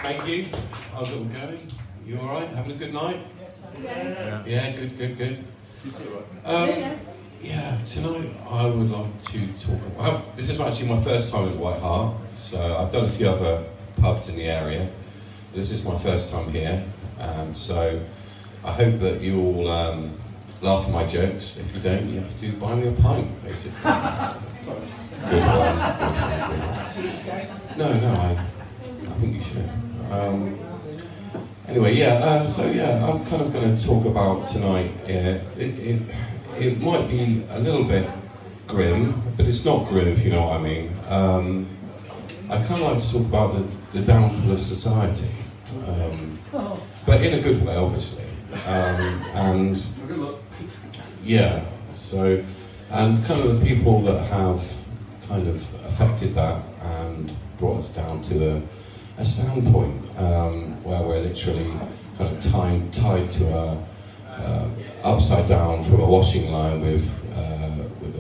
Thank you. How's it all going? You all right? Having a good night? Yes. Yeah, good. Yeah, tonight I would like to talk about... This is actually my first time at White Hart, so I've done a few other pubs in the area. This is my first time here, and so I hope that you all laugh at my jokes. If you don't, you have to buy me a pint, basically. Good one. No, I think you should. Anyway, yeah, I'm kind of going to talk about tonight. It might be a little bit grim, but it's not grim, if you know what I mean. I kind of like to talk about the downfall of society, but in a good way, obviously. And yeah, so, and kind of the people that have kind of affected that and brought us down to a standpoint where we're literally kind of tied to a upside down from a washing line with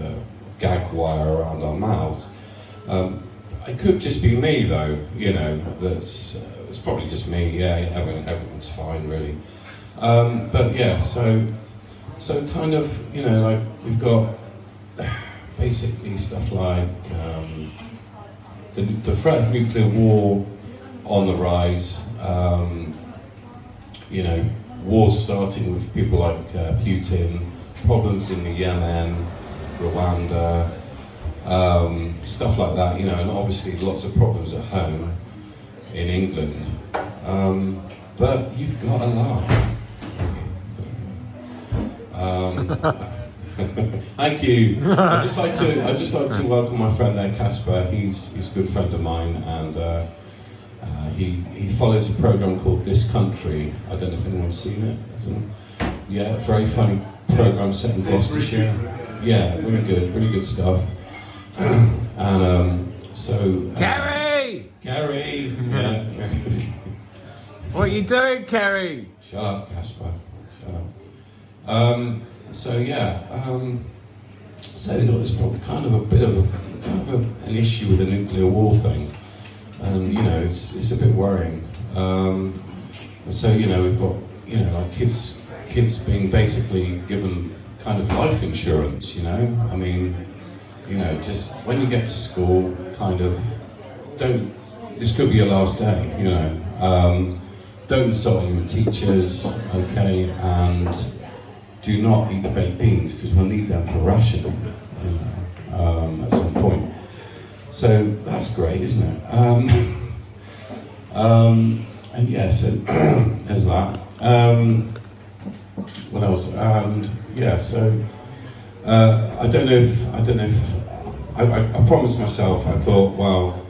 a gag wire around our mouths. It could just be me, though. You know, it's probably just me. Yeah, everyone's fine, really. But yeah, so kind of, you know, like we've got basically stuff like the threat of nuclear war on the rise. You know, wars starting with people like Putin, problems in the Yemen, Rwanda, stuff like that. You know, and obviously lots of problems at home in England. But you've got to laugh. Thank you. I'd just like to welcome my friend there, Casper. He's a good friend of mine, and he follows a program called This Country. I don't know if anyone's seen it. Yeah, very funny program set in Gloucestershire. Yeah, really good stuff. And so. Kerry! Kerry! Yeah, Kerry. What are you doing, Kerry? Shut up, Casper. Shut up. So yeah, so we've got this kind of a bit of an issue with the nuclear war thing, and you know it's a bit worrying. So you know we've got like kids being basically given kind of life insurance. You know, I mean, you know, just when you get to school, kind of don't. This could be your last day. You know, don't insult any of the teachers, okay, and do not eat the baked beans because we'll need them for rationing, you know, at some point. So that's great, isn't it? And yeah, so there's that. What else? And yeah, so I don't know if I promised myself. I thought, well,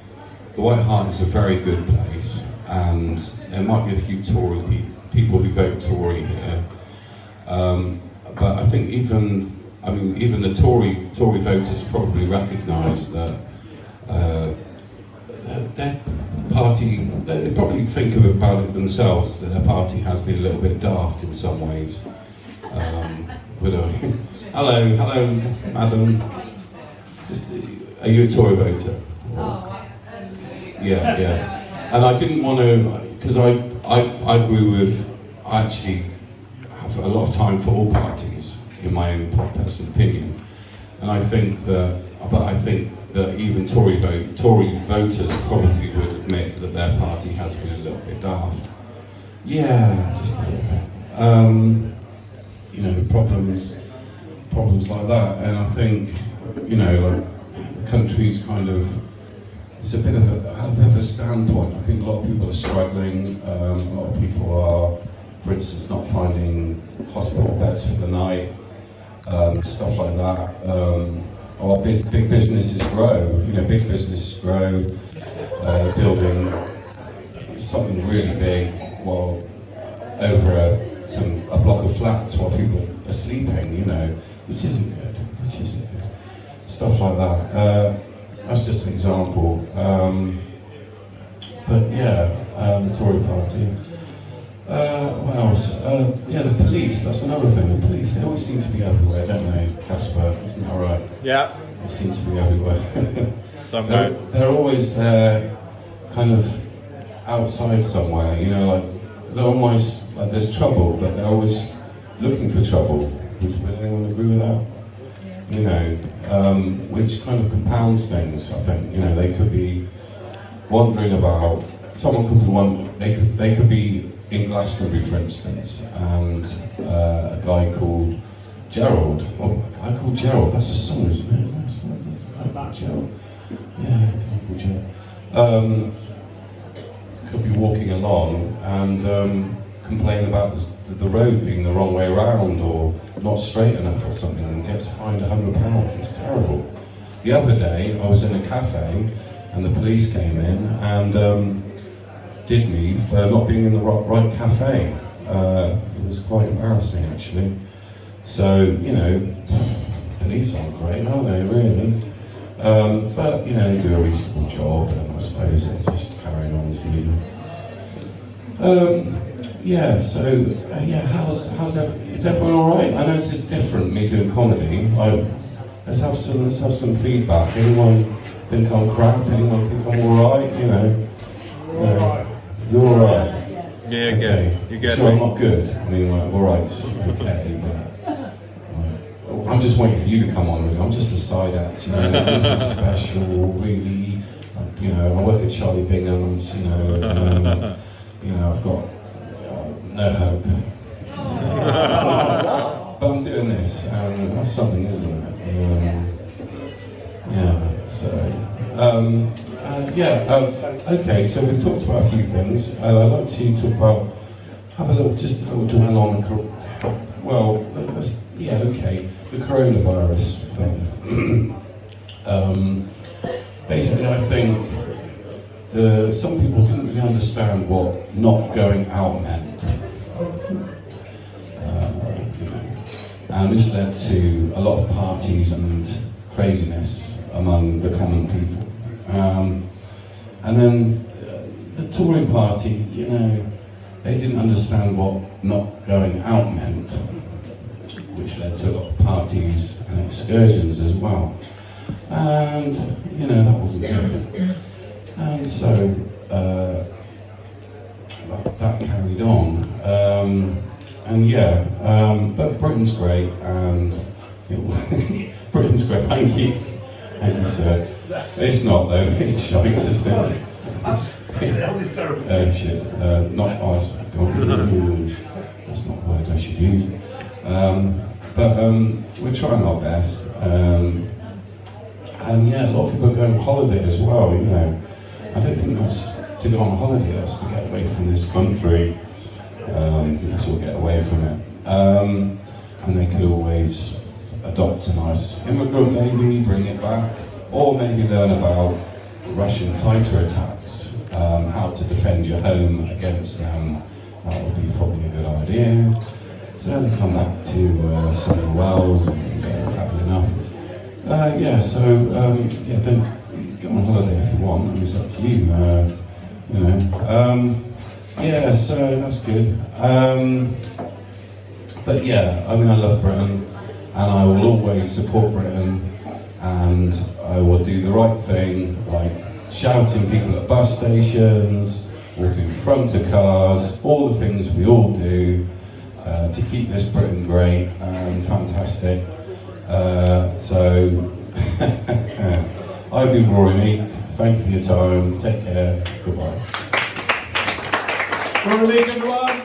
the White Hart is a very good place, and there might be a few Tory people who vote Tory here. But I think even the Tory voters probably recognise that their party, they probably think about it themselves, that their party has been a little bit daft in some ways. Hello, madam. Are you a Tory voter? Oh, absolutely. Yeah. And I didn't want to, because I agree with, I actually have a lot of time for all parties, in my own personal opinion. And I think that even Tory voters probably would admit that their party has been a little bit daft. Yeah, just a little bit. You know, problems like that. And I think, you know, like, the country's kind of, it's a bit of a standpoint. I think a lot of people are struggling. A lot of people are, for instance, not finding hospital beds for the night, stuff like that. Or big businesses grow. You know, big businesses grow, building something really big while over a block of flats while people are sleeping. You know, which isn't good. Stuff like that. That's just an example. But yeah, the Tory party. What else? Yeah, the police, that's another thing. The police, they always seem to be everywhere, don't they, Casper? Isn't that right? Yeah. They seem to be everywhere. Somewhere. They're always there, kind of outside somewhere, you know, like they're almost like there's trouble, but they're always looking for trouble. Would anyone agree with that? You know, which kind of compounds things. I think, you know, they could be wandering about. Someone could be they could be in Glastonbury, for instance, and a guy called Gerald. Oh, a guy called Gerald. That's a song, isn't it? That's a guy called Gerald. Yeah, a guy called Gerald. Could be walking along and complain about the road being the wrong way around or not straight enough or something, and gets fined £100. It's terrible. The other day, I was in a cafe and the police came in and did me for not being in the right cafe. It was quite embarrassing, actually. So, you know, police aren't great, are they, really? But, you know, they do a reasonable job, and I suppose they're just carrying on as usual. Yeah, so, is everyone alright? I know this is different, me doing comedy. Let's have some feedback. Anyone think I'm crap? Anyone think I'm alright? You know? You're alright? Yeah, okay. good. You get sure, I'm not good. I mean, like, alright, okay, but I'm just waiting for you to come on. Really. I'm just a side act, you know, nothing special, really. You know, I work at Charlie Bingham's, you know, I've got no hope. But I'm doing this, and that's something, isn't it? Okay, so we've talked about a few things. I'd like to talk about, just a little dwell on, the coronavirus thing. Basically, I think some people didn't really understand what not going out meant. And this led to a lot of parties and craziness among the common people. And then the touring party, you know, they didn't understand what not going out meant, which led to a lot of parties and excursions as well. And, you know, that wasn't good. And so that carried on. But Britain's great, and Britain's great. Thank you, sir. It's not though. It's shite, isn't it? Shit. Not ice. That's not a word I should use. But we're trying our best. And yeah, a lot of people are going on holiday as well. You know, I don't think that's to go on holiday. That's to get away from this country. Let's all get away from it. And they could always adopt a nice immigrant baby, bring it back, or maybe learn about Russian fighter attacks, how to defend your home against them. That would be probably a good idea. So then they come back to Southern Wales and happy enough. Don't go on holiday if you want. I mean, it's up to you. So that's good. But yeah, I mean, I love Britain, and I will always support Britain, and I will do the right thing, like shouting people at bus stations, walking in front of cars, all the things we all do to keep this Britain great and fantastic. I've been Rory Meek. Thank you for your time. Take care. Goodbye. Rory Meek, everyone.